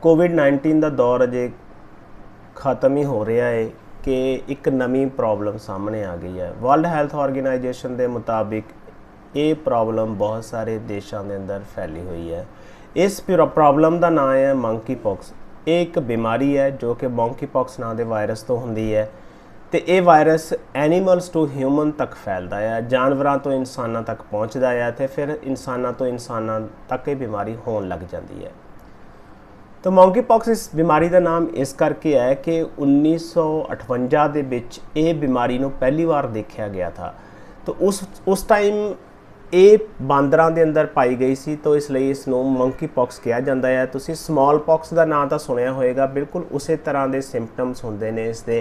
कोविड-19 ਦਾ ਦੌਰ ਅਜੇ ख़त्म ही हो रहा है कि एक नवी प्रॉब्लम सामने आ गई है। वर्ल्ड हैल्थ ऑर्गेनाइजेशन के मुताबिक ये प्रॉब्लम बहुत सारे देशों के अंदर फैली हुई है। इस प्रॉब्लम का नाम है मंकी पॉक्स। ये एक बीमारी है जो कि मंकी पॉक्स नाम के वायरस तो होंदी है तो ये वायरस एनीमल्स टू ह्यूमन तक फैलता है, जानवरों तो इंसानों तक पहुँचता है तो फिर इंसानों तो इंसानों तक ये बीमारी होने लग जाती है। तो मंकी पॉक्स इस बीमारी का नाम इस करके है कि 1958 ਦੇ ਵਿੱਚ ਇਹ बीमारी ਨੂੰ पहली बार देखा गया था। तो उस टाइम ये बांदरां ਦੇ अंदर पाई गई सी, तो इसलिए इसनों मंकी पॉक्स कहा जाता है। तुसीं स्मॉल पॉक्स का नाम तो सुनिया होएगा, बिल्कुल उस तरह के सिम्पटम्स होंदे ने इसके,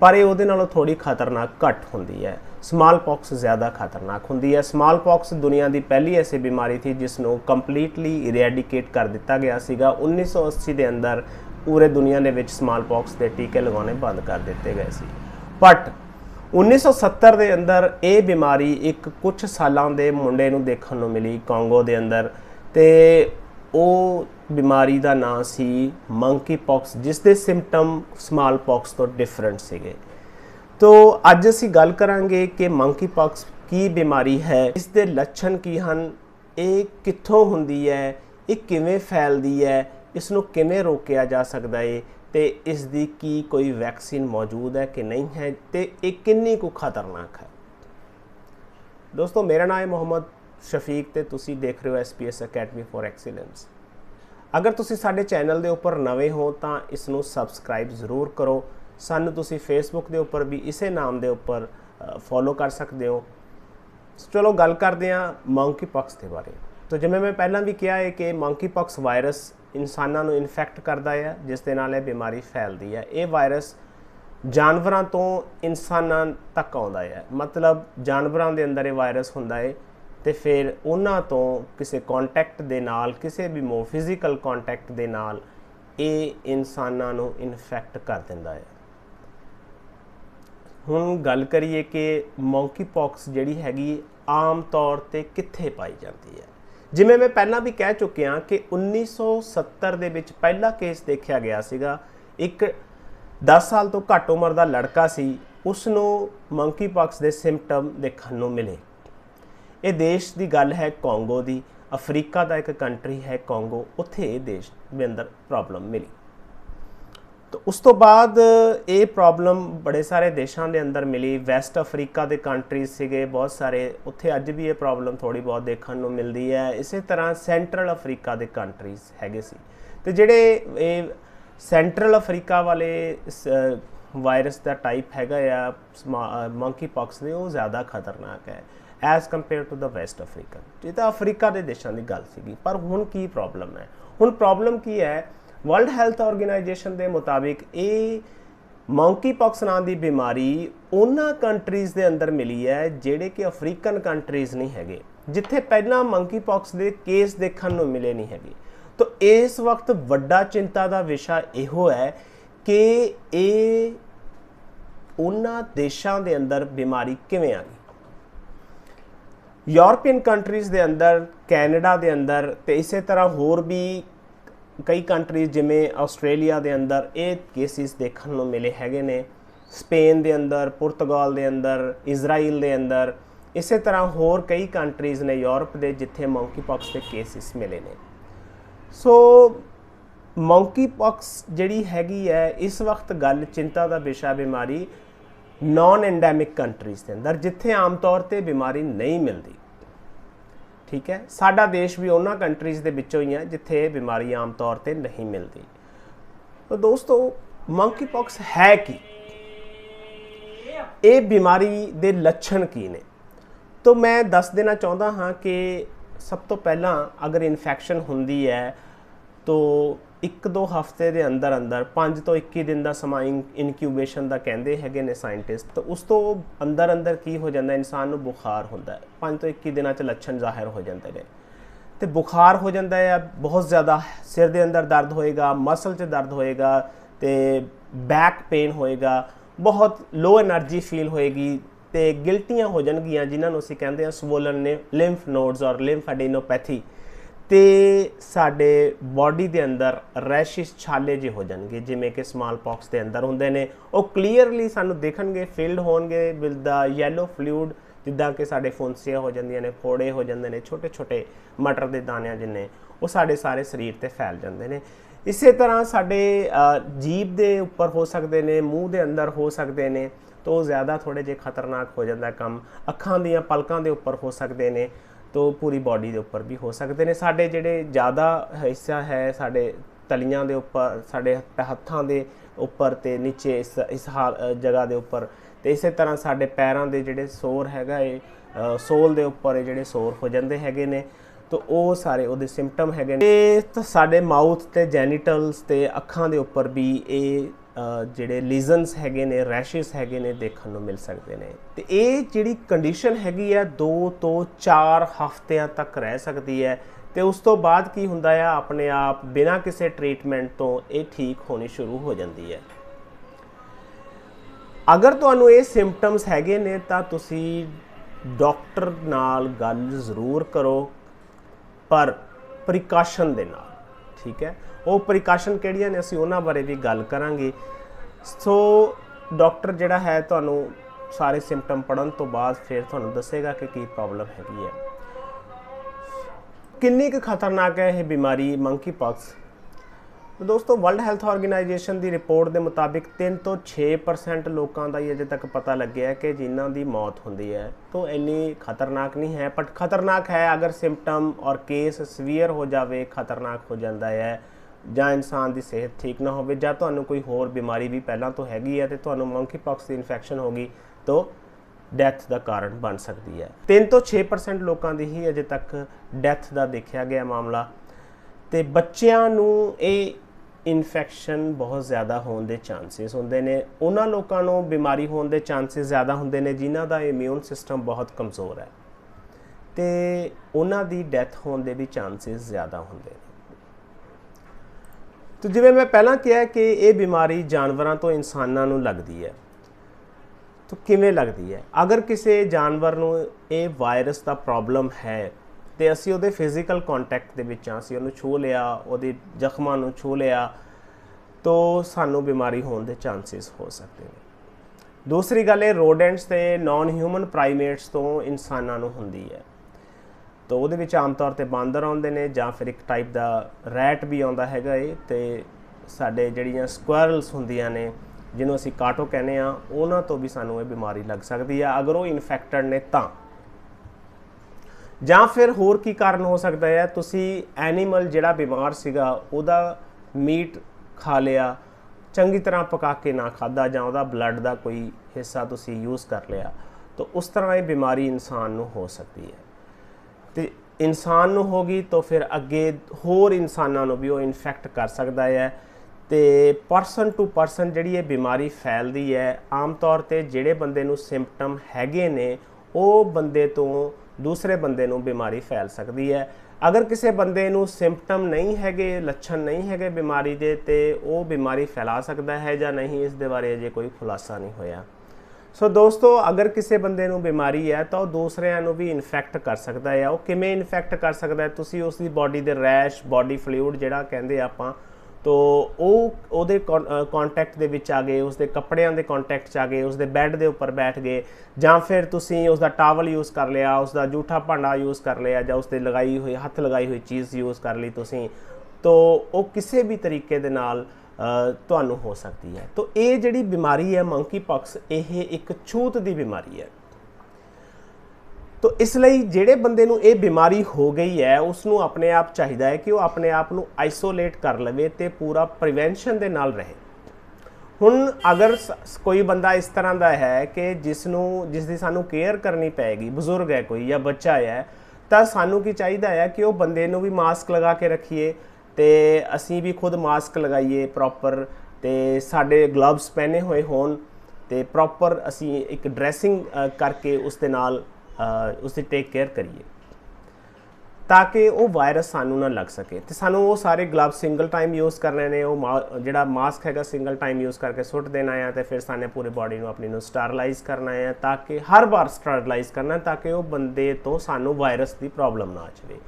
पर ये उहदे नालों थोड़ी खतरनाक घट होंदी है। स्मॉल पॉक्स ज़्यादा खतरनाक होंदी है। स्मॉल पॉक्स दुनिया की पहली ऐसी बीमारी थी जिसनों कंप्लीटली इरेडिकेट कर दिता गया सीगा। 1980 के अंदर पूरे दुनिया के विच स्मॉल पॉक्स के टीके लगाने बंद कर दिते गए सी। बट 1970 के अंदर ये बीमारी एक कुछ सालों के मुंडे नूं देखण नूं मिली कांगो के अंदर, तो वो बीमारी का नाम सी मंकी पॉक्स, जिसके सिम्पटम स्मॉल पॉक्स तो डिफरेंट सीगे। तो अज असी गल करांगे कि मंकी पॉक्स की बीमारी है, इसके लक्षण की हैं, ये कित्थों हुंदी है, ये किवें फैलदी है, इसनों किवें रोकिया जा सकता है, तो इसकी की कोई वैक्सीन मौजूद है कि नहीं है, तो ये कितनी को खतरनाक है। दोस्तों मेरा नाम है मोहम्मद शफीक तो तुसी देख रहे हो SPS अकैडमी फॉर एक्सीलेंस। अगर तुसी साडे चैनल के उपर नवे हो तो इसनों सबसक्राइब जरूर करो। सानू तुसी फेसबुक के उपर भी इसे नाम के उपर फॉलो कर सकते हो। चलो गल करते हैं मंकी पॉक्स के बारे। तो जिवें मैं पहला भी कहा है कि मंकी पॉक्स वायरस इंसानों को इन्फेक्ट करता है, जिस दे नाल ये बीमारी फैलती है। ये वायरस जानवरों तो इंसानों तक आता है, मतलब जानवरों के अंदर ये वायरस होंदा है तो फिर उन्हां तो किसी कॉन्टैक्ट दे नाल, किसी भी फिजिकल कॉन्टैक्ट दे नाल ये इंसानों को इन्फेक्ट कर दिंदा है। हुण गल करिए कि मंकी पॉक्स जिहड़ी हैगी आम तौर पर कित्थे पाई जाती है। जिवें मैं पहला भी कह चुकिया कि 1970 दे विच पहला केस देखा गया सीगा। एक 10 साल तो घट उम्र का लड़का सी, उसनों मंकी पॉक्स के सिम्पटम देखने को मिले। ये देश की गल है कांगो की, अफ्रीका का एक कंट्री है कांगो, उत्थे देश के अंदर प्रॉब्लम मिली। तो उस तो बाद ये प्रॉब्लम बड़े सारे देशों के अंदर मिली। वैस्ट अफ्रीका के कंट्रीज सीगे बहुत सारे, उत्थे अज भी ये प्रॉब्लम थोड़ी बहुत देखने को मिलती है। इस तरह सेंट्रल अफ्रीका के कंट्रीज हैगे सी, तो जिहड़े सेंट्रल अफ्रीका वाले वायरस का टाइप हैगा या मंकी पॉक्स ने, वो ज़्यादा खतरनाक है as compared to the west Africa. ये तो अफ्रीका के देशों की गल सीगी। पर हुण की प्रॉब्लम है, हुण प्रॉब्लम की है, वर्ल्ड हैल्थ ऑर्गेनाइजेशन के मुताबिक ये मंकी पॉक्स नाम की बीमारी उन्हां कंट्रीज़ के अंदर मिली है जिहड़े कि अफ्रीकन कंट्रीज़ नहीं हैगे, जिथे पहला मंकी पॉक्स के केस देखने को मिले नहीं हैगे। तो इस वक्त वड्डा चिंता का विषय इहो है कि ये उन्हां देशों के अंदर बीमारी किवें आ गई। यूरोपीयन कंट्रीज़ के अंदर, कैनेडा के अंदर, तो इस तरह होर भी कई कंट्रीज जिमें आस्ट्रेलिया के अंदर ये केसिस देखने को मिले हैगे ने, स्पेन के अंदर, पुर्तगाल के अंदर, इजराइल के अंदर, इस तरह होर कई कंट्रीज़ ने यूरोप के जिथे मंकी पॉक्स के केसिस मिले ने। सो मंकी पॉक्स जिहड़ी हैगी है इस वक्त गल चिंता का विषय बीमारी नॉन एंडेमिक कंट्रीज़ के अंदर, जिथे आम तौर पर बीमारी नहीं मिलती। ठीक है, साडा देश भी उन्हां कंट्रीज़ के विचों ही है जिथे बीमारी आम तौर पर नहीं मिलती। तो दोस्तों मंकी पॉक्स है कि ये बीमारी के लक्षण की ने, तो मैं दस देना चाहता हाँ कि सब तो पहला अगर इन्फेक्शन होंदी है तो 1-2 हफ्ते के अंदर अंदर 5 तो 21 दिन का समा इनक्यूबेशन का कहते हैं ने साइंटिस्ट। तो उस तो अंदर अंदर की हो जाता, इंसान को बुखार होता है, 5 तो 21 दिन लक्षण जाहिर हो जाते हैं। तो बुखार हो जाता है, बहुत ज़्यादा सिर के अंदर दर्द होएगा, मसल च दर्द होएगा, तो बैक पेन होएगा, बहुत लो एनर्जी फील होएगी, तो गिल्टियाँ हो जाएगियाँ जिन्होंने असीं कहते हैं स्वोलन ने लिम्फ नोड्स और लिम्फ एडिनोपैथी। ਤੇ ਸਾਡੇ ਬਾਡੀ ਦੇ ਅੰਦਰ ਰੈਸ਼ਿਸ ਛਾਲੇ ਜਿਹੇ ਹੋ ਜਾਣਗੇ ਜਿਵੇਂ ਕਿ ਸਮਾਲ ਪੌਕਸ ਦੇ ਅੰਦਰ ਹੁੰਦੇ ਨੇ। ਉਹ ਕਲੀਅਰਲੀ ਸਾਨੂੰ ਦਿਖਣਗੇ, ਫਿਲਡ ਹੋਣਗੇ ਵਿਦ ਦਾ ਯੈਲੋ ਫਲੂਇਡ, ਜਿੱਦਾਂ ਕਿ ਸਾਡੇ ਫੁੰਸੀਆਂ ਹੋ ਜਾਂਦੀਆਂ ਨੇ, ਫੋੜੇ ਹੋ ਜਾਂਦੇ ਨੇ, ਛੋਟੇ ਛੋਟੇ ਮਟਰ ਦੇ ਦਾਣਿਆਂ ਜਿੰਨੇ, ਉਹ ਸਾਡੇ ਸਾਰੇ ਸਰੀਰ ਤੇ ਫੈਲ ਜਾਂਦੇ ਨੇ। ਇਸੇ ਤਰ੍ਹਾਂ ਸਾਡੇ ਜੀਭ ਦੇ ਉੱਪਰ ਹੋ ਸਕਦੇ ਨੇ, ਮੂੰਹ ਦੇ ਅੰਦਰ ਹੋ ਸਕਦੇ ਨੇ, ਤਾਂ ਜ਼ਿਆਦਾ ਥੋੜ੍ਹੇ ਜਿਹੇ ਖਤਰਨਾਕ ਹੋ ਜਾਂਦਾ ਕੰਮ। ਅੱਖਾਂ ਦੀਆਂ ਪਲਕਾਂ ਦੇ ਉੱਪਰ ਹੋ ਸਕਦੇ ਨੇ, तो पूरी बॉडी के उपर भी हो सकते हैं। साढ़े जोड़े ज़्यादा हिस्सा है साढ़े तलियां के उपर, साढ़े हत्थों के उपर तो नीचे इस जगह के उपर, तो इस तरह साढ़े पैरों के जोड़े सोर है सोल के उपर जोड़े सोर हो जाते हैं ने, तो वो सारे वो सिम्पटम है। तो साढ़े माउथ ते जैनीटल्स ते अखां के उपर भी ये ਜਿਹੜੇ ਲੀਜ਼ਨਸ ਹੈਗੇ ਨੇ, ਰੈਸ਼ਿਸ ਹੈਗੇ ਨੇ, ਦੇਖਣ ਨੂੰ ਮਿਲ ਸਕਦੇ ਨੇ। ਤੇ ਇਹ ਜਿਹੜੀ ਕੰਡੀਸ਼ਨ ਹੈਗੀ ਹੈ 2 ਤੋਂ 4 ਹਫ਼ਤਿਆਂ ਤੱਕ ਰਹਿ ਸਕਦੀ ਹੈ, ਤੇ ਉਸ ਤੋਂ ਬਾਅਦ ਕੀ ਹੁੰਦਾ ਆ, ਆਪਣੇ ਆਪ ਬਿਨਾਂ ਕਿਸੇ ਟ੍ਰੀਟਮੈਂਟ ਤੋਂ ਇਹ ਠੀਕ ਹੋਣੀ ਸ਼ੁਰੂ ਹੋ ਜਾਂਦੀ ਹੈ। ਅਗਰ ਤੁਹਾਨੂੰ ਇਹ ਸਿੰਪਟਮਸ ਹੈਗੇ ਨੇ ਤਾਂ ਤੁਸੀਂ ਡਾਕਟਰ ਨਾਲ ਗੱਲ ਜ਼ਰੂਰ ਕਰੋ, ਪਰ ਪ੍ਰੀਕਾਸ਼ਨ ਦੇ ਨਾਲ, ठीक है। वो प्रिकाशन किहड़ियां ने असीं उन्हां बारे भी गल करांगे। सो डॉक्टर जिहड़ा है तुहानूं सारे सिम्पटम पढ़न तो बाद फिर तुहानूं दसेगा कि की प्रॉब्लम हैगी है। किन्नी क खतरनाक है यह बीमारी मंकी पॉक्स। तो दोस्तों वर्ल्ड हैल्थ ऑर्गेनाइजेशन की रिपोर्ट के मुताबिक 3 ਤੋਂ 6% लोगों का ही अजे तक पता लगे है कि जिन्हों की मौत होती है। तो इन्नी खतरनाक नहीं है, बट खतरनाक है अगर सिम्पटम और केस सवीयर हो जाए, खतरनाक हो जाता है, ਜਾਂ इंसान की सेहत ठीक ना हो, ਜਾਂ ਤੁਹਾਨੂੰ कोई होर बीमारी भी पहला तो हैगी है, तो ਤੁਹਾਨੂੰ मंकी पॉक्स की इन्फेक्शन होगी तो ਡੈਥ ਦਾ ਕਾਰਨ ਬਣ ਸਕਦੀ ਹੈ। 3 ਤੋਂ 6% ਲੋਕਾਂ ਦੀ ਹੀ ਅਜੇ ਤੱਕ ਡੈਥ ਦਾ ਦੇਖਿਆ ਗਿਆ ਮਾਮਲਾ। ਤੇ ਬੱਚਿਆਂ ਨੂੰ ਇਹ ਇਨਫੈਕਸ਼ਨ ਬਹੁਤ ਜ਼ਿਆਦਾ ਹੋਣ ਦੇ ਚਾਂਸਸ ਹੁੰਦੇ ਨੇ। ਉਹਨਾਂ ਲੋਕਾਂ ਨੂੰ ਬਿਮਾਰੀ ਹੋਣ ਦੇ ਚਾਂਸਸ ਜ਼ਿਆਦਾ ਹੁੰਦੇ ਨੇ ਜਿਨ੍ਹਾਂ ਦਾ ਇਮਿਊਨ ਸਿਸਟਮ ਬਹੁਤ ਕਮਜ਼ੋਰ ਹੈ, ਤੇ ਉਹਨਾਂ ਦੀ ਡੈਥ ਹੋਣ ਦੇ ਵੀ ਚਾਂਸਸ ਜ਼ਿਆਦਾ ਹੁੰਦੇ ਨੇ। तो जिवें मैं पहला कहा कि ये बीमारी जानवरों तो इंसानों नूं लगती है, तो किवें लगती है? अगर किसी जानवर नूं ये वायरस का प्रॉब्लम है तो असीं उहदे फिजिकल कॉन्टैक्ट दे विच असीं उहनूं छू लिया, उहदे जख्मां नूं छू लिया, तो सानूं बीमारी होने के चांसिस हो सकते हैं। दूसरी गल ये रोडेंट्स ते नॉन ह्यूमन प्राइमेट्स तो इंसानों नूं हुंदी है, तो वो आम तौर पर बांदर आते हैं, ਜਾਂ फिर एक टाइप का रैट भी आता है। तो साढ़े जड़ियाँ स्क्वायरल्स होंदियां ने जिन्हों असीं काटो कहने आ, उन्हां तो भी सानूं ये बीमारी लग सकती है अगर वो इन्फेक्टेड ने तां। ਜਾਂ फिर होर की कारण हो सकता है, तुसीं एनीमल जिहड़ा बीमार सीगा उहदा मीट खा लिया, चंगी तरह पका के ना खादा, जां उहदा ब्लड का कोई हिस्सा तुसीं यूज़ कर लिया, तो उस तरह ये बीमारी इंसान नूं हो सकती है। तो इंसान नूं होगी तो फिर अगे होर इंसानां नूं भी वो इन्फेक्ट कर सकता है। तो परसन टू परसन जिहड़ी ये बीमारी फैलदी है, आम तौर पर जिहड़े बंदे नूं सिम्पटम हैगे ने वो बंदे तो दूसरे बंदे नूं बीमारी फैल सकती है। अगर किसी बंदे नूं सिम्पटम नहीं हैगे, लक्षण नहीं हैगे बीमारी दे, तो वो बीमारी फैला सकता है या नहीं, इस दे बारे अजे कोई खुलासा नहीं होया। सो दोस्तों अगर किसी बंदे नूं बीमारी है तो दूसरिਆਂ ਨੂੰ भी इन्फेक्ट कर सकता है। वो किमें इन्फेक्ट कर सकता है, तुसी उसकी बॉडी के रैश, बॉडी फ्लूइड जिहड़ा कहंदे आपां, तो ਉਹਦੇ कॉन्टैक्ट ਦੇ ਵਿੱਚ आ गए, उसके कपड़िਆਂ ਦੇ कॉन्टैक्ट 'ਚ आ गए, उसके बैड के उपर बैठ गए, ਜਾਂ फिर तुसी उसका टावल यूज़ कर लिया, उसका जूठा भांडा यूज़ कर लिया, ਜਾਂ उसते लगाई हुई हथ लगाई हुई चीज़ यूज़ कर ली तुसी, तो वो किसी भी तरीके दे नाल ਤੁਹਾਨੂੰ हो सकती है। तो ये जिहड़ी बीमारी है मंकी पॉक्स, ये एक छूत की बीमारी है। तो इसलिए जिहड़े बंदे नूं ये बीमारी हो गई है उसनूं अपने आप चाहिए है कि वो अपने आप नूं आइसोलेट कर लवे ते पूरा प्रिवेंशन दे नाल रहे। हुण अगर कोई बंदा इस तरह का है कि जिसकी सानूं केयर करनी पैगी, बजुर्ग है कोई या बच्चा है, तो सानूं की चाहिए है कि वो बंदे नूं भी मास्क लगा के रखिए, तो असी भी खुद मास्क लगाइए प्रॉपर, तो साढ़े ग्लव्स पहने हुए होन, तो प्रॉपर असी एक ड्रैसिंग करके उसके नाल उसकी टेक केयर करिए ताकि वो वायरस सानू ना लग सके। तो सानू वो सारे ग्लव्स सिंगल टाइम यूज़ करने ने, वो जिहड़ा मास्क है सिंगल टाइम यूज़ करके सुट देना है, तो फिर साने पूरी बॉडी नूं अपनी नूं स्टरलाइज करना है, ताकि हर बार स्टरलाइज करना ताकि वो बंदे तो सानू वायरस की प्रॉब्लम ना आ जाए।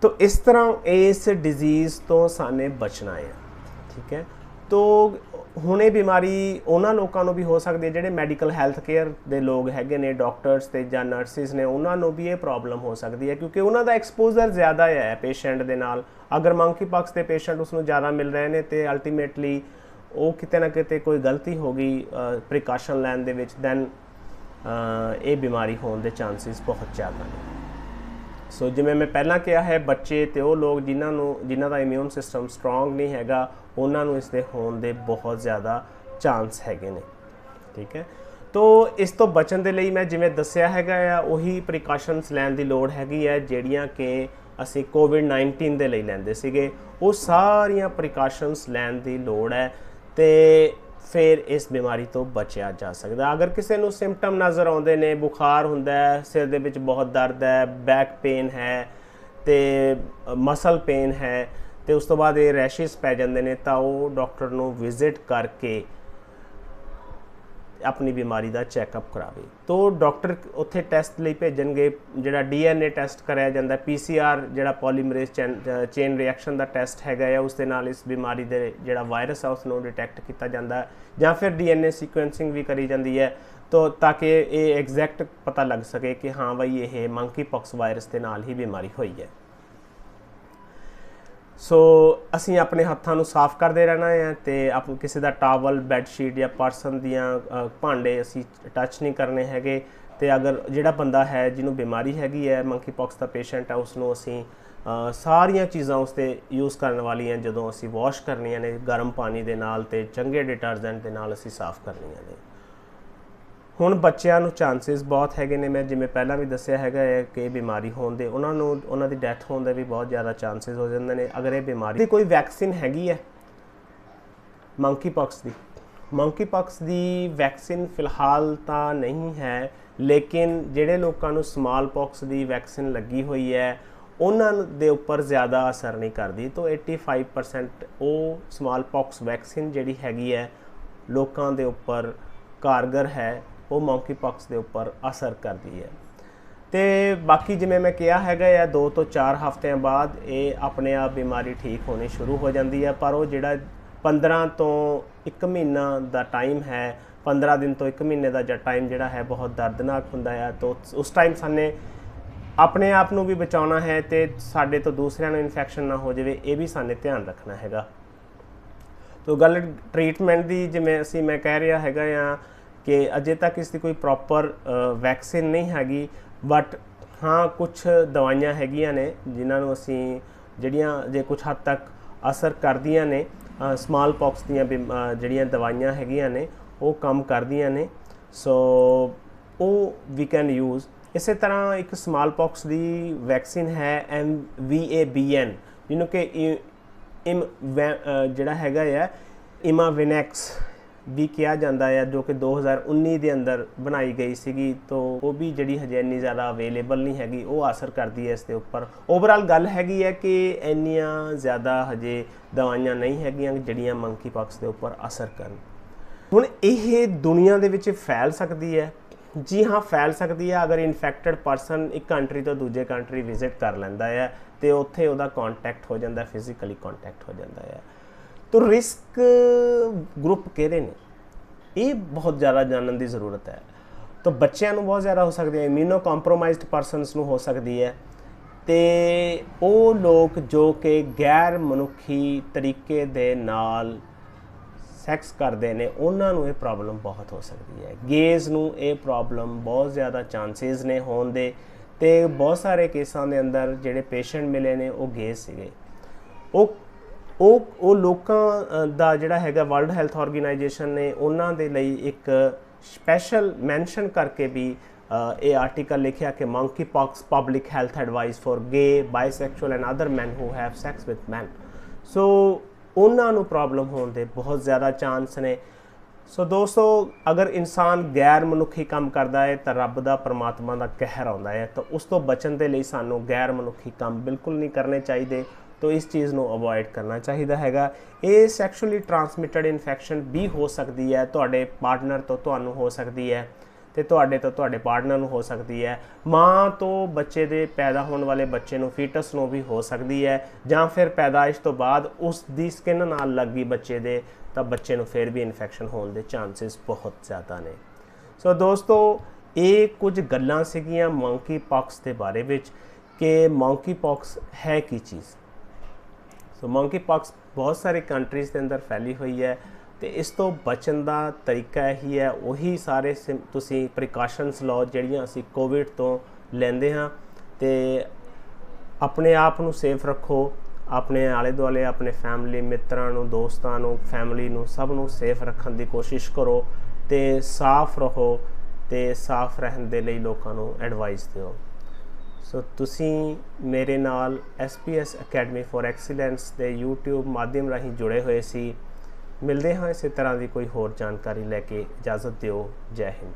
तो इस तरह इस डिजीज़ तो साने बचना है, ठीक है। तो ਹੁਣ ਇਹ ਬਿਮਾਰੀ ਉਹਨਾਂ ਲੋਕਾਂ ਨੂੰ ਵੀ ਹੋ ਸਕਦੀ ਹੈ ਜਿਹੜੇ ਮੈਡੀਕਲ ਹੈਲਥ ਕੇਅਰ ਦੇ ਲੋਕ ਹੈਗੇ ਨੇ, ਡਾਕਟਰਸ ਤੇ ਜਾਂ ਨਰਸਿਸ ਨੇ, ਉਹਨਾਂ ਨੂੰ ਵੀ ਇਹ ਪ੍ਰੋਬਲਮ ਹੋ ਸਕਦੀ ਹੈ ਕਿਉਂਕਿ ਉਹਨਾਂ ਦਾ ਐਕਸਪੋਜ਼ਰ ਜ਼ਿਆਦਾ ਹੈ ਪੇਸ਼ੈਂਟ ਦੇ ਨਾਲ। ਅਗਰ ਮੰਕੀ ਪੌਕਸ ਦੇ ਪੇਸ਼ੈਂਟ ਉਸ ਨੂੰ ਜ਼ਿਆਦਾ ਮਿਲ ਰਹੇ ਨੇ ਤੇ ਅਲਟੀਮੇਟਲੀ ਉਹ ਕਿਤੇ ਨਾ ਕਿਤੇ ਕੋਈ ਗਲਤੀ ਹੋ ਗਈ ਪ੍ਰੀਕਾਸ਼ਨ ਲੈਣ ਦੇ ਵਿੱਚ, ਦੈਨ ਇਹ ਬਿਮਾਰੀ ਹੋਣ ਦੇ ਚਾਂਸਿਸ ਬਹੁਤ ਜ਼ਿਆਦਾ ਨੇ। ਸੋ ਜਿਵੇਂ ਮੈਂ ਪਹਿਲਾਂ ਕਿਹਾ ਹੈ, ਬੱਚੇ ਤੇ ਉਹ ਲੋਕ ਜਿਨ੍ਹਾਂ ਦਾ ਇਮਿਊਨ ਸਿਸਟਮ ਸਟਰੋਂਗ ਨਹੀਂ ਹੈਗਾ, ਉਹਨਾਂ ਨੂੰ ਇਸ ਦੇ ਹੋਣ ਦੇ ਬਹੁਤ ਜ਼ਿਆਦਾ ਚਾਂਸ ਹੈਗੇ ਨੇ, ਠੀਕ ਹੈ। ਤੋ ਇਸ ਤੋਂ ਬਚਣ ਦੇ ਲਈ ਮੈਂ ਜਿਵੇਂ ਦੱਸਿਆ ਹੈਗਾ ਆ, ਉਹੀ ਪ੍ਰੀਕਾਸ਼ਨਸ ਲੈਣ ਦੀ ਲੋੜ ਹੈਗੀ ਹੈ ਜਿਹੜੀਆਂ ਕਿ ਅਸੀਂ ਕੋਵਿਡ-19 ਦੇ ਲਈ ਲੈਂਦੇ ਸੀਗੇ। ਉਹ ਸਾਰੀਆਂ ਪ੍ਰੀਕਾਸ਼ਨਸ ਲੈਣ ਦੀ ਲੋੜ ਹੈ ਤੇ ਫਿਰ ਇਸ ਬਿਮਾਰੀ ਤੋਂ ਬਚਿਆ ਜਾ ਸਕਦਾ। ਅਗਰ ਕਿਸੇ ਨੂੰ ਸਿੰਪਟਮ ਨਜ਼ਰ ਆਉਂਦੇ ਨੇ, ਬੁਖਾਰ ਹੁੰਦਾ ਹੈ, ਸਿਰ ਦੇ ਵਿੱਚ ਬਹੁਤ ਦਰਦ ਹੈ, ਬੈਕ ਪੇਨ ਹੈ ਤੇ ਮਸਲ ਪੇਨ ਹੈ ਤੇ ਉਸ ਤੋਂ ਬਾਅਦ ਇਹ ਰੈਸ਼ਿਸ ਪੈ ਜਾਂਦੇ ਨੇ, ਤਾਂ ਉਹ ਡਾਕਟਰ ਨੂੰ ਵਿਜ਼ਿਟ ਕਰਕੇ ਆਪਣੀ ਬਿਮਾਰੀ ਦਾ ਚੈੱਕਅਪ ਕਰਾਵੇ। ਤੋ ਡਾਕਟਰ ਉੱਥੇ ਟੈਸਟ ਲਈ ਭੇਜਣਗੇ, ਜਿਹੜਾ DNA ਟੈਸਟ ਕਰਿਆ ਜਾਂਦਾ, PCR ਜਿਹੜਾ ਪੋਲੀਮਰੇਜ਼ ਚੇਨ ਰਿਐਕਸ਼ਨ ਦਾ ਟੈਸਟ ਹੈਗਾ ਆ, ਉਸ ਦੇ ਨਾਲ ਇਸ ਬਿਮਾਰੀ ਦੇ ਜਿਹੜਾ ਵਾਇਰਸ ਆ ਉਸ ਨੂੰ ਡਿਟੈਕਟ ਕੀਤਾ ਜਾਂਦਾ, ਜਾਂ ਫਿਰ DNA ਸੀਕੁਐਂਸਿੰਗ ਵੀ ਕਰੀ ਜਾਂਦੀ ਹੈ ਤੋ ਤਾਂ ਕਿ ਇਹ ਐਗਜ਼ੈਕਟ ਪਤਾ ਲੱਗ ਸਕੇ ਕਿ ਹਾਂ ਬਈ ਇਹ ਮੰਕੀ ਪੌਕਸ ਵਾਇਰਸ ਦੇ ਨਾਲ ਹੀ ਬਿਮਾਰੀ ਹੋਈ ਹੈ। ਸੋ ਅਸੀਂ ਆਪਣੇ ਹੱਥਾਂ ਨੂੰ ਸਾਫ਼ ਕਰਦੇ ਰਹਿਣਾ ਹੈ ਤੇ ਕਿਸੇ ਦਾ ਟਾਵਲ, ਬੈੱਡਸ਼ੀਟ ਜਾਂ ਪਰਸਨ ਦੀਆਂ ਭਾਂਡੇ ਅਸੀਂ ਟੱਚ ਨਹੀਂ ਕਰਨੇ ਹੈਗੇ। ਤੇ ਅਗਰ ਜਿਹੜਾ ਬੰਦਾ ਹੈ ਜਿਹਨੂੰ ਬਿਮਾਰੀ ਹੈਗੀ ਹੈ, ਮੰਕੀ ਪੌਕਸ ਦਾ ਪੇਸ਼ੈਂਟ ਹੈ, ਉਸ ਨੂੰ ਅਸੀਂ ਸਾਰੀਆਂ ਚੀਜ਼ਾਂ ਉਸ 'ਤੇ ਯੂਜ਼ ਕਰਨ ਵਾਲੀਆਂ ਜਦੋਂ ਅਸੀਂ ਵਾਸ਼ ਕਰਨੀਆਂ ਨੇ ਗਰਮ ਪਾਣੀ ਦੇ ਨਾਲ ਤੇ ਚੰਗੇ ਡਿਟਰਜੈਂਟ ਦੇ ਨਾਲ ਅਸੀਂ ਸਾਫ਼ ਕਰਨੀਆਂ ਨੇ। ਹੁਣ ਬੱਚਿਆਂ ਨੂੰ ਚਾਂਸਿਸ ਬਹੁਤ ਹੈਗੇ ਨੇ, ਮੈਂ ਜਿਵੇਂ ਪਹਿਲਾਂ ਵੀ ਦੱਸਿਆ ਹੈਗਾ ਹੈ ਕਿ ਬਿਮਾਰੀ ਹੋਣ ਦੇ ਉਹਨਾਂ ਦੀ ਡੈਥ ਹੋਣ ਦੇ ਵੀ ਬਹੁਤ ਜ਼ਿਆਦਾ ਚਾਂਸਿਸ ਹੋ ਜਾਂਦੇ ਨੇ। ਅਗਰ ਇਹ ਬਿਮਾਰੀ ਦੀ ਕੋਈ ਵੈਕਸੀਨ ਹੈਗੀ ਹੈ ਮੰਕੀ ਪੌਕਸ ਦੀ ਵੈਕਸੀਨ ਫਿਲਹਾਲ ਤਾਂ ਨਹੀਂ ਹੈ, ਲੇਕਿਨ ਜਿਹੜੇ ਲੋਕਾਂ ਨੂੰ ਸਮਾਲ ਪੌਕਸ ਦੀ ਵੈਕਸੀਨ ਲੱਗੀ ਹੋਈ ਹੈ ਉਹਨਾਂ ਦੇ ਉੱਪਰ ਜ਼ਿਆਦਾ ਅਸਰ ਨਹੀਂ ਕਰਦੀ। ਤਾਂ 85% ਉਹ ਸਮਾਲ ਪੌਕਸ ਵੈਕਸੀਨ ਜਿਹੜੀ ਹੈਗੀ ਹੈ ਲੋਕਾਂ ਦੇ ਉੱਪਰ ਕਾਰਗਰ ਹੈ, ਉਹ ਮੰਕੀ ਪੌਕਸ ਦੇ ਉੱਪਰ ਅਸਰ ਕਰਦੀ ਹੈ। ਤੇ ਬਾਕੀ ਜਿਵੇਂ ਮੈਂ ਕਿਹਾ ਹੈਗਾ ਆ 2 ਤੋਂ 4 ਹਫ਼ਤਿਆਂ ਬਾਅਦ ਇਹ ਆਪਣੇ ਆਪ ਬਿਮਾਰੀ ਠੀਕ ਹੋਣੀ ਸ਼ੁਰੂ ਹੋ ਜਾਂਦੀ ਹੈ। ਪਰ ਉਹ ਜਿਹੜਾ 15 ਤੋਂ 1 ਮਹੀਨਾ ਦਾ ਟਾਈਮ ਹੈ, 15 ਦਿਨ ਤੋਂ 1 ਮਹੀਨੇ ਦਾ ਟਾਈਮ ਜਿਹੜਾ ਹੈ ਬਹੁਤ ਦਰਦਨਾਕ ਹੁੰਦਾ ਹੈ। ਤਾਂ ਉਸ ਟਾਈਮ ਸਾਨੇ ਆਪਣੇ ਆਪ ਨੂੰ ਵੀ ਬਚਾਉਣਾ ਹੈ ਤੇ ਸਾਡੇ ਤੋਂ ਦੂਸਰਿਆਂ ਨੂੰ ਇਨਫੈਕਸ਼ਨ ਨਾ ਹੋ ਜਾਵੇ, ਇਹ ਵੀ ਸਾਨੇ ਧਿਆਨ ਰੱਖਣਾ ਹੈਗਾ। ਤੋ ਗੱਲ ਟ੍ਰੀਟਮੈਂਟ ਦੀ, ਜਿਵੇਂ ਮੈਂ ਕਹਿ ਰਿਹਾ ਹੈਗਾ ਆ ਕਿ ਅਜੇ ਤੱਕ ਇਸ ਦੀ ਕੋਈ ਪ੍ਰੋਪਰ ਵੈਕਸੀਨ ਨਹੀਂ ਹੈਗੀ, ਬਟ ਹਾਂ ਕੁਛ ਦਵਾਈਆਂ ਹੈਗੀਆਂ ਨੇ ਜਿਨ੍ਹਾਂ ਨੂੰ ਅਸੀਂ ਜਿਹੜੀਆਂ ਜੇ ਕੁਛ ਹੱਦ ਤੱਕ ਅਸਰ ਕਰਦੀਆਂ ਨੇ। ਸਮਾਲ ਪੌਕਸ ਦੀਆਂ ਜਿਹੜੀਆਂ ਦਵਾਈਆਂ ਹੈਗੀਆਂ ਨੇ ਉਹ ਕੰਮ ਕਰਦੀਆਂ ਨੇ, ਸੋ ਉਹ ਵੀ ਕੈਨ ਯੂਜ਼। ਇਸੇ ਤਰ੍ਹਾਂ ਇੱਕ ਸਮਾਲ ਪੌਕਸ ਦੀ ਵੈਕਸੀਨ ਹੈ MVABN, ਜਿਹਨੂੰ ਕਿ ਜਿਹੜਾ ਹੈਗਾ ਆ ਇਮਾਵਿਨੈਕਸ ਵੀ ਕਿਹਾ ਜਾਂਦਾ ਹੈ, ਜੋ ਕਿ 2019 ਦੇ ਅੰਦਰ ਬਣਾਈ ਗਈ ਸੀਗੀ। ਤਾਂ ਉਹ ਵੀ ਜਿਹੜੀ ਹਜੇ ਇੰਨੀ ਜ਼ਿਆਦਾ ਅਵੇਲੇਬਲ ਨਹੀਂ ਹੈਗੀ, ਉਹ ਅਸਰ ਕਰਦੀ ਹੈ ਇਸ ਦੇ ਉੱਪਰ। ਓਵਰਆਲ ਗੱਲ ਹੈਗੀ ਹੈ ਕਿ ਇੰਨੀਆਂ ਜ਼ਿਆਦਾ ਹਜੇ ਦਵਾਈਆਂ ਨਹੀਂ ਹੈਗੀਆਂ ਜਿਹੜੀਆਂ ਮੰਕੀ ਪੌਕਸ ਦੇ ਉੱਪਰ ਅਸਰ ਕਰਨ। ਹੁਣ ਇਹ ਦੁਨੀਆ ਦੇ ਵਿੱਚ ਫੈਲ ਸਕਦੀ ਹੈ? ਜੀ ਹਾਂ, ਫੈਲ ਸਕਦੀ ਹੈ। ਅਗਰ ਇਨਫੈਕਟਡ ਪਰਸਨ ਇੱਕ ਕੰਟਰੀ ਤੋਂ ਦੂਜੇ ਕੰਟਰੀ ਵਿਜ਼ਿਟ ਕਰ ਲੈਂਦਾ ਹੈ ਤੇ ਉੱਥੇ ਉਹਦਾ ਕੰਟੈਕਟ ਹੋ ਜਾਂਦਾ, ਫਿਜ਼ੀਕਲੀ ਕੰਟੈਕਟ ਹੋ ਜਾਂਦਾ ਹੈ। ਤਾਂ ਰਿਸਕ ਗਰੁੱਪ ਕਿਹੜੇ ਨੇ, ਇਹ ਬਹੁਤ ਜ਼ਿਆਦਾ ਜਾਣਨ ਦੀ ਜ਼ਰੂਰਤ ਹੈ। ਤਾਂ ਬੱਚਿਆਂ ਨੂੰ ਬਹੁਤ ਜ਼ਿਆਦਾ ਹੋ ਸਕਦੀ ਹੈ, ਇਮਿਊਨੋ ਕੰਪਰੋਮਾਈਜ਼ਡ ਪਰਸਨਸ ਨੂੰ ਹੋ ਸਕਦੀ ਹੈ, ਤੇ ਉਹ ਲੋਕ ਜੋ ਕਿ ਗੈਰ ਮਨੁੱਖੀ ਤਰੀਕੇ ਦੇ ਨਾਲ ਸੈਕਸ ਕਰਦੇ ਨੇ ਉਹਨਾਂ ਨੂੰ ਇਹ ਪ੍ਰੋਬਲਮ ਬਹੁਤ ਹੋ ਸਕਦੀ ਹੈ। ਗੇਜ਼ ਨੂੰ ਇਹ ਪ੍ਰੋਬਲਮ ਬਹੁਤ ਜ਼ਿਆਦਾ ਚਾਂਸਿਸ ਨੇ ਹੋਣ ਦੇ, ਤੇ ਬਹੁਤ ਸਾਰੇ ਕੇਸਾਂ ਦੇ ਅੰਦਰ ਜਿਹੜੇ ਪੇਸ਼ੈਂਟ ਮਿਲੇ ਨੇ ਉਹ ਗੇਜ਼ ਸੀਗੇ। ਉਹ ਲੋਕਾਂ ਦਾ ਜਿਹੜਾ ਹੈਗਾ ਵਰਲਡ ਹੈਲਥ ਆਰਗੇਨਾਈਜੇਸ਼ਨ ਨੇ ਉਹਨਾਂ ਦੇ ਲਈ ਇੱਕ ਸਪੈਸ਼ਲ ਮੈਂਸ਼ਨ ਕਰਕੇ ਵੀ ਇਹ ਆਰਟੀਕਲ ਲਿਖਿਆ ਕਿ monkeypox public health advice for gay, bisexual and other men who have sex with men. So ਉਹਨਾਂ ਨੂੰ ਪ੍ਰੋਬਲਮ ਹੋਣ ਦੇ ਬਹੁਤ ਜ਼ਿਆਦਾ ਚਾਂਸ ਨੇ। ਸੋ ਦੋਸਤੋ, ਅਗਰ ਇਨਸਾਨ ਗੈਰ ਮਨੁੱਖੀ ਕੰਮ ਕਰਦਾ ਹੈ ਤਾਂ ਰੱਬ ਦਾ, ਪਰਮਾਤਮਾ ਦਾ ਕਹਿਰ ਆਉਂਦਾ ਹੈ। ਤਾਂ ਉਸ ਤੋਂ ਬਚਣ ਦੇ ਲਈ ਸਾਨੂੰ ਗੈਰ ਮਨੁੱਖੀ ਕੰਮ ਬਿਲਕੁਲ ਨਹੀਂ ਕਰਨੇ ਚਾਹੀਦੇ। तो इस चीज़ को अवॉइड करना चाहिए हैगा। ये सैक्शुअली ट्रांसमिटेड इन्फेक्शन भी हो सकती है, तुहाडे पार्टनर तो तुहानू हो सकती है, ਤੇ ਤੁਹਾਡੇ ਤੋਂ ਤੁਹਾਡੇ ਪਾਰਟਨਰ ਨੂੰ ਹੋ ਸਕਦੀ ਹੈ, ਮਾਂ ਤੋਂ ਬੱਚੇ ਦੇ ਪੈਦਾ ਹੋਣ ਵਾਲੇ ਬੱਚੇ ਨੂੰ, ਫੀਟਸ ਨੂੰ ਵੀ ਹੋ ਸਕਦੀ ਹੈ, ਜਾਂ ਫਿਰ ਪੈਦਾਇਸ਼ ਤੋਂ ਬਾਅਦ ਉਸ ਦੀ ਸਕਿਨ ਨਾਲ ਲੱਗੀ ਬੱਚੇ ਦੇ, ਤਾਂ ਬੱਚੇ ਨੂੰ ਫਿਰ ਵੀ ਇਨਫੈਕਸ਼ਨ ਹੋਣ ਦੇ ਚਾਂਸਸ ਬਹੁਤ ਜ਼ਿਆਦਾ ਨੇ। ਸੋ ਦੋਸਤੋ, ਇਹ ਕੁਝ ਗੱਲਾਂ ਸੀਗੀਆਂ ਮੰਕੀ ਪੌਕਸ ਦੇ ਬਾਰੇ ਵਿੱਚ ਕਿ ਮੰਕੀ ਪੌਕਸ ਹੈ ਕੀ ਚੀਜ਼। ਸੋ ਮੰਕੀ ਪੌਕਸ ਬਹੁਤ ਸਾਰੇ ਕੰਟਰੀਜ਼ ਦੇ ਅੰਦਰ ਫੈਲੀ ਹੋਈ ਹੈ, ਤੇ ਇਸ ਤੋਂ ਬਚਣ ਦਾ ਤਰੀਕਾ ਇਹੀ ਹੈ, ਉਹੀ ਸਾਰੇ ਤੁਸੀਂ ਪ੍ਰੀਕਾਸ਼ਨਸ ਲਓ ਜਿਹੜੀਆਂ ਅਸੀਂ ਕੋਵਿਡ ਤੋਂ ਲੈਂਦੇ ਹਾਂ, ਤੇ ਆਪਣੇ ਆਪ ਨੂੰ ਸੇਫ ਰੱਖੋ, ਆਪਣੇ ਆਲੇ ਦੁਆਲੇ ਆਪਣੇ ਫੈਮਿਲੀ ਮਿੱਤਰਾਂ ਨੂੰ, ਦੋਸਤਾਂ ਨੂੰ, ਫੈਮਿਲੀ ਨੂੰ, ਸਭ ਨੂੰ ਸੇਫ ਰੱਖਣ ਦੀ ਕੋਸ਼ਿਸ਼ ਕਰੋ, ਤੇ ਸਾਫ਼ ਰਹੋ, ਤੇ ਸਾਫ਼ ਰਹਿਣ ਦੇ ਲਈ ਲੋਕਾਂ ਨੂੰ ਐਡਵਾਈਸ ਦਿਓ। ਸੋ ਤੁਸੀਂ ਮੇਰੇ ਨਾਲ SPS ਅਕੈਡਮੀ ਫॉर ਐਕਸੀਲੈਂਸ ਦੇ YouTube ਮਾਧਿਅਮ ਰਾਹੀਂ ਜੁੜੇ ਹੋਏ ਸੀ। ਮਿਲਦੇ ਹਾਂ ਇਸੇ ਤਰ੍ਹਾਂ ਦੀ ਕੋਈ ਹੋਰ ਜਾਣਕਾਰੀ ਲੈ ਕੇ। ਇਜਾਜ਼ਤ ਦਿਓ। ਜੈ ਹਿੰਦ।